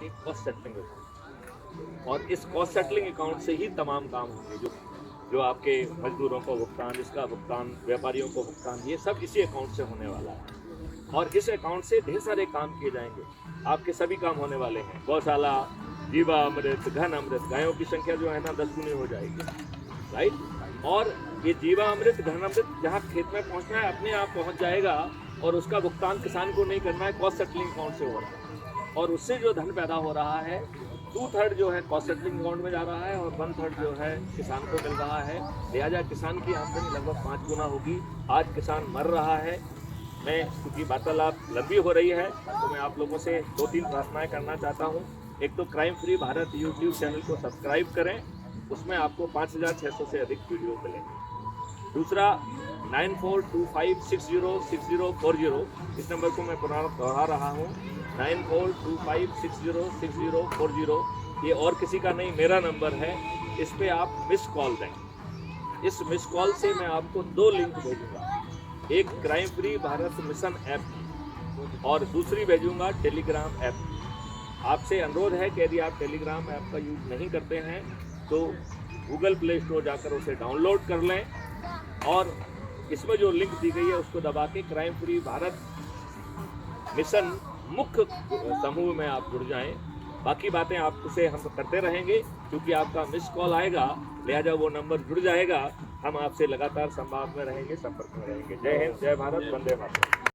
एक cost settling account, और इस कॉस्ट सेटलिंग अकाउंट से ही तमाम काम होंगे। जो आपके मजदूरों को भुगतान, इसका भुगतान, व्यापारियों को भुगतान, ये सब इसी अकाउंट से होने वाला है। और इस अकाउंट से ढेर सारे काम किए जाएंगे। आपके सभी काम होने वाले हैं। गौशाला, जीवामृत, घन अमृत, गायों की संख्या जो है ना 10 गुनी हो जाएगी, राइट। और ये जीवामृत, घन अमृत जहाँ खेत में पहुँचना है अपने आप पहुँच जाएगा, और उसका भुगतान किसान को नहीं करना है, कॉस्ट सेटलिंग अकाउंट से हो रहा है। और उससे जो धन पैदा हो रहा है 2/3 जो है कॉस्ट सेटलिंग अकाउंट में जा रहा है, और 1/3 जो है किसान को मिल रहा है। लिहाजा किसान की आमदनी लगभग 5 गुना होगी। आज किसान मर रहा है। मैं, क्योंकि वार्तालाप लंबी हो रही है, तो मैं आप लोगों से 2-3 प्रार्थनाएं करना चाहता हूं। एक तो crime free Bharat YouTube channel को सब्सक्राइब करें, उसमें आपको 5600 से अधिक वीडियो मिलेंगे। दूसरा 9425606040, इस नंबर को मैं दोहरा रहा हूँ, 9425606040। ये और किसी का नहीं, मेरा नंबर है। इस पे आप मिस कॉल दें। इस मिस कॉल से मैं आपको 2 लिंक भेजूंगा, एक crime free Bharat mission app और दूसरी भेजूंगा टेलीग्राम ऐप। आपसे अनुरोध है कि यदि आप टेलीग्राम ऐप का यूज नहीं करते हैं तो गूगल प्ले स्टोर जाकर उसे डाउनलोड कर लें, और इसमें जो लिंक दी गई है उसको दबा के क्राइम फ्री भारत मिशन मुख्य समूह में आप जुड़ जाएं। बाकी बातें आपसे हम करते रहेंगे, क्योंकि आपका मिस कॉल आएगा, लिहाजा वो नंबर जुड़ जाएगा। हम आपसे लगातार संवाद में रहेंगे, संपर्क में रहेंगे। जय हिंद, जय भारत, वंदे मातरम।